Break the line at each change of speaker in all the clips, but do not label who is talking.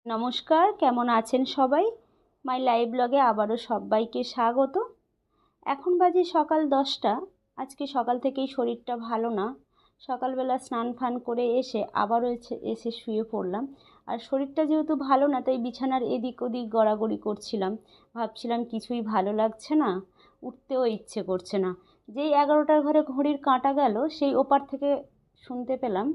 নমস্কার, কেমন আছেন সবাই? মাই লাইভ ব্লগে আবারও সবাইকে স্বাগত। এখন বাজে সকাল 10টা। আজকে সকাল থেকেই শরীরটা ভালো না। সকালবেলা স্নান ফান করে এসে আবারও এসে শুয়ে পড়লাম। আর শরীরটা যেহেতু ভালো না, তাই বিছানার এদিক ওদিক গড়াগড়ি করছিলাম। ভাবছিলাম কিছুই ভালো লাগছে না, উঠতেও ইচ্ছে করছে না। যেই 11টার ঘরে ঘড়ির কাঁটা গেল, সেই ওপার থেকে শুনতে পেলাম,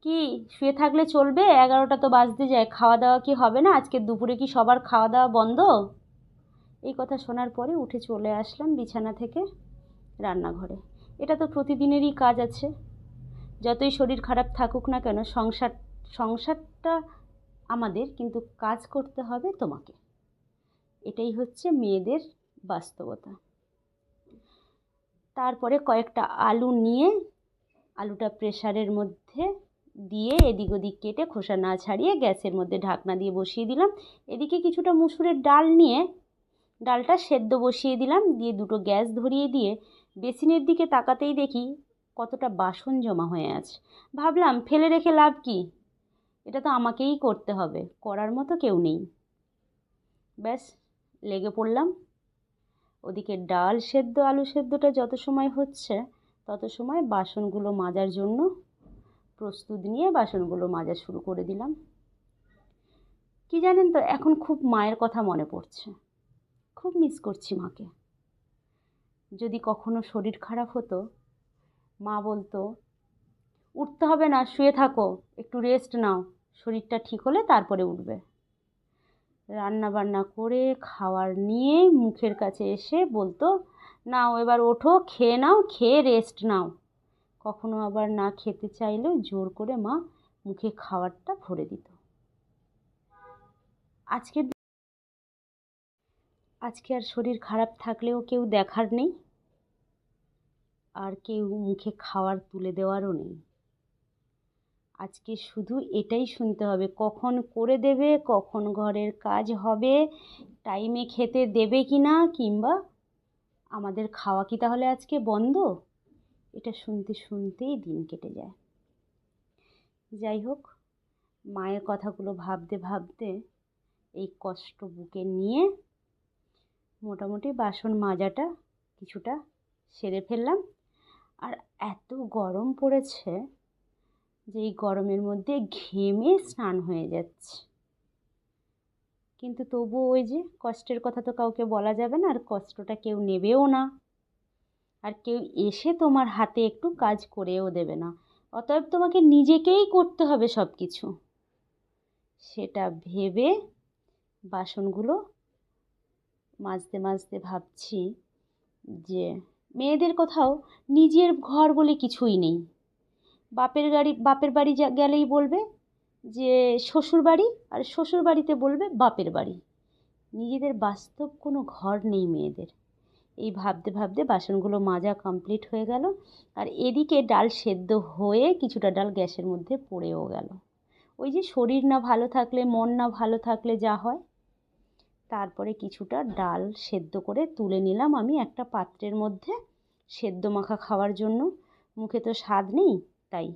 কি শুয়ে থাকলে চলবে? 11টা তো বাজতে যায়, খাওয়া দাওয়া কি হবে না? আজকে দুপুরে কি সবার খাওয়া দাওয়া বন্ধ? এই কথা শোনার পরে উঠে চলে আসলাম বিছানা থেকে রান্নাঘরে। এটা তো প্রতিদিনেরই কাজ আছে। যতই শরীর খারাপ থাকুক না কেন, সংসারটা আমাদের, কিন্তু কাজ করতে হবে তোমাকে। এটাই হচ্ছে মেয়েদের বাস্তবতা। তারপরে কয়েকটা আলু নিয়ে আলুটা প্রেসারের মধ্যে দিয়ে এদিক ওদিক কেটে খোসা না ছাড়িয়ে গ্যাসের মধ্যে ঢাকনা দিয়ে বসিয়ে দিলাম। এদিকে কিছুটা মুসুরের ডাল নিয়ে ডালটা সেদ্ধ বসিয়ে দিলাম, দিয়ে দুটো গ্যাস ধরিয়ে দিয়ে বেসিনের দিকে তাকাতেই দেখি কতটা বাসন জমা হয়ে আছে। ভাবলাম ফেলে রেখে লাভ কি, এটা তো আমাকেই করতে হবে, করার মতো কেউ নেই। ব্যাস লেগে পড়লাম। ওদিকে ডাল সেদ্ধ আলু সেদ্ধটা যত সময় হচ্ছে, তত সময় বাসনগুলো মাজার জন্য প্রস্তুত নিয়ে বাসনগুলো মাজা শুরু করে দিলাম। কি জানেন তো, এখন খুব মায়ের কথা মনে পড়ছে, খুব মিস করছি মাকে। যদি কখনো শরীর খারাপ হতো, মা বলতো, উঠতে হবে না, শুয়ে থাকো, একটু রেস্ট নাও, শরীরটা ঠিক হলে তারপরে উঠবে। রান্না বান্না করে খাওয়ার নিয়ে মুখের কাছে এসে বলতো, নাও এবার ওঠো, খেয়ে নাও, খেয়ে রেস্ট নাও। কখনো আবার না খেতে চাইলেও জোর করে মা মুখে খাবারটা ভরে দিত। আজকে আর শরীর খারাপ থাকলেও কেউ দেখার নেই, আর কেউ মুখে খাওয়ার তুলে দেওয়ারও নেই। আজকে শুধু এটাই শুনতে হবে, কখন করে দেবে, কখন ঘরের কাজ হবে, টাইমে খেতে দেবে কি না, কিংবা আমাদের খাওয়া কি তাহলে আজকে বন্ধ। এটা শুনতে শুনতেই দিন কেটে যায়। যাই হোক, মায়ের কথাগুলো ভাবতে ভাবতে এই কষ্ট বুকে নিয়ে মোটামুটি বাসন মাজাটা কিছুটা সেরে ফেললাম। আর এত গরম পড়েছে যে এই গরমের মধ্যে ঘেমে স্নান হয়ে যাচ্ছে। কিন্তু তবুও ওই যে কষ্টের কথা তো কাউকে বলা যাবে না, আর কষ্টটা কেউ নেবেও না, আর কেউ এসে তোমার হাতে একটু কাজ করেও দেবে না। অতএব তোমাকে নিজেকেই করতে হবে সব কিছু। সেটা ভেবে বাসনগুলো মাজতে মাজতে ভাবছি যে মেয়েদের কোথাও নিজের ঘর বলে কিছুই নেই। বাপের বাড়ি গেলেই বলবে যে শ্বশুর বাড়ি, আর শ্বশুর বাড়িতে বলবে বাপের বাড়ি। নিজেদের বাস্তব কোনো ঘর নেই মেয়েদের। এই ভাবতে ভাবতে বাসনগুলো মাজা কমপ্লিট হয়ে গেল। আর এদিকে ডাল সেদ্ধ হয়ে কিছুটা ডাল গ্যাসের মধ্যে পড়েও গেল। ওই যে শরীর না ভালো থাকলে, মন না ভালো থাকলে যা হয়। তারপরে কিছুটা ডাল সেদ্ধ করে তুলে নিলাম আমি একটা পাত্রের মধ্যে, সেদ্ধ মাখা খাওয়ার জন্য। মুখে তো স্বাদ নেই তাই।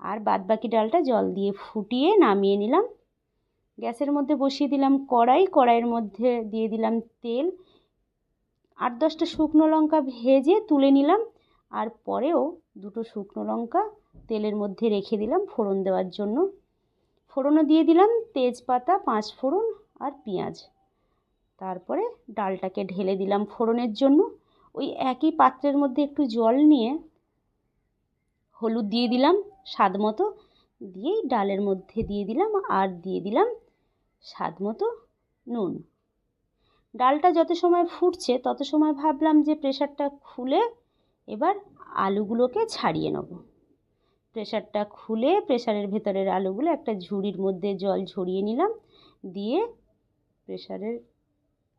আর বাদবাকি ডালটা জল দিয়ে ফুটিয়ে নামিয়ে নিলাম। গ্যাসের মধ্যে বসিয়ে দিলাম কড়াইয়ের মধ্যে দিয়ে দিলাম তেল। 8-10টা শুকনো লঙ্কা ভেজে তুলে নিলাম। আর পরেও দুটো শুকনো লঙ্কা তেলের মধ্যে রেখে দিলাম ফোড়ন দেওয়ার জন্য। ফোড়নও দিয়ে দিলাম তেজপাতা, 5 ফোড়ন আর পেঁয়াজ। তারপরে ডালটাকে ঢেলে দিলাম ফোড়নের জন্য। ওই একই পাত্রের মধ্যে একটু জল নিয়ে হলুদ দিয়ে দিলাম স্বাদ মতো, দিয়েই ডালের মধ্যে দিয়ে দিলাম, আর দিয়ে দিলাম স্বাদ মতো নুন। ডালটা যত সময় ফুটছে তত সময় ভাবলাম যে প্রেসারটা খুলে এবার আলুগুলোকে ছাড়িয়ে নেব। প্রেসারটা খুলে প্রেসারের ভেতরের আলুগুলো একটা ঝুড়ির মধ্যে জল ঝরিয়ে নিলাম, দিয়ে প্রেসারের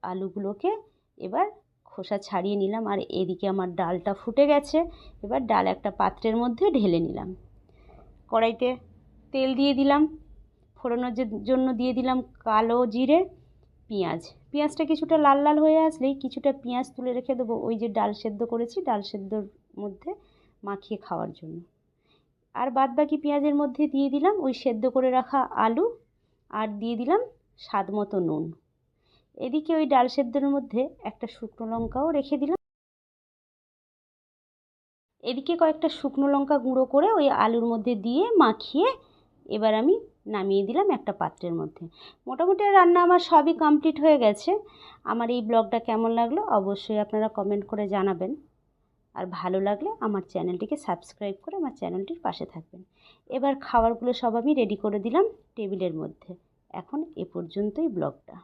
আলুগুলোকে এবার খোসা ছাড়িয়ে নিলাম। আর এদিকে আমার ডালটা ফুটে গেছে। এবার ডাল একটা পাত্রের মধ্যে ঢেলে নিলাম। কড়াইতে তেল দিয়ে দিলাম, ফোড়নের জন্য দিয়ে দিলাম কালো জিরে, পেঁয়াজটা কিছুটা লাল লাল হয়ে আসলেই কিছুটা পেঁয়াজ তুলে রেখে দেবো ওই যে ডাল সেদ্ধ করেছি, ডাল সেদ্ধর মধ্যে মাখিয়ে খাওয়ার জন্য। আর বাদবাকি পেঁয়াজের মধ্যে দিয়ে দিলাম ওই সেদ্ধ করে রাখা আলু আর দিয়ে দিলাম স্বাদ মতো নুন। এদিকে ওই ডাল সেদ্ধর মধ্যে একটা শুকনো লঙ্কাও রেখে দিলাম। এদিকে কয়েকটা শুকনো লঙ্কা গুঁড়ো করে ওই আলুর মধ্যে দিয়ে মাখিয়ে এবার আমি নামিয়ে দিলাম একটা পাত্রের মধ্যে। মোটামুটি রান্না আমার সবই কমপ্লিট হয়ে গেছে। আমার এই ব্লগটা কেমন লাগলো অবশ্যই আপনারা কমেন্ট করে জানাবেন। আর ভালো লাগলে আমার চ্যানেলটিকে সাবস্ক্রাইব করে আমার চ্যানেলটির পাশে থাকবেন। এবার খাবারগুলো সব আমি রেডি করে দিলাম টেবিলের মধ্যে। এখন এ পর্যন্তই ব্লগটা।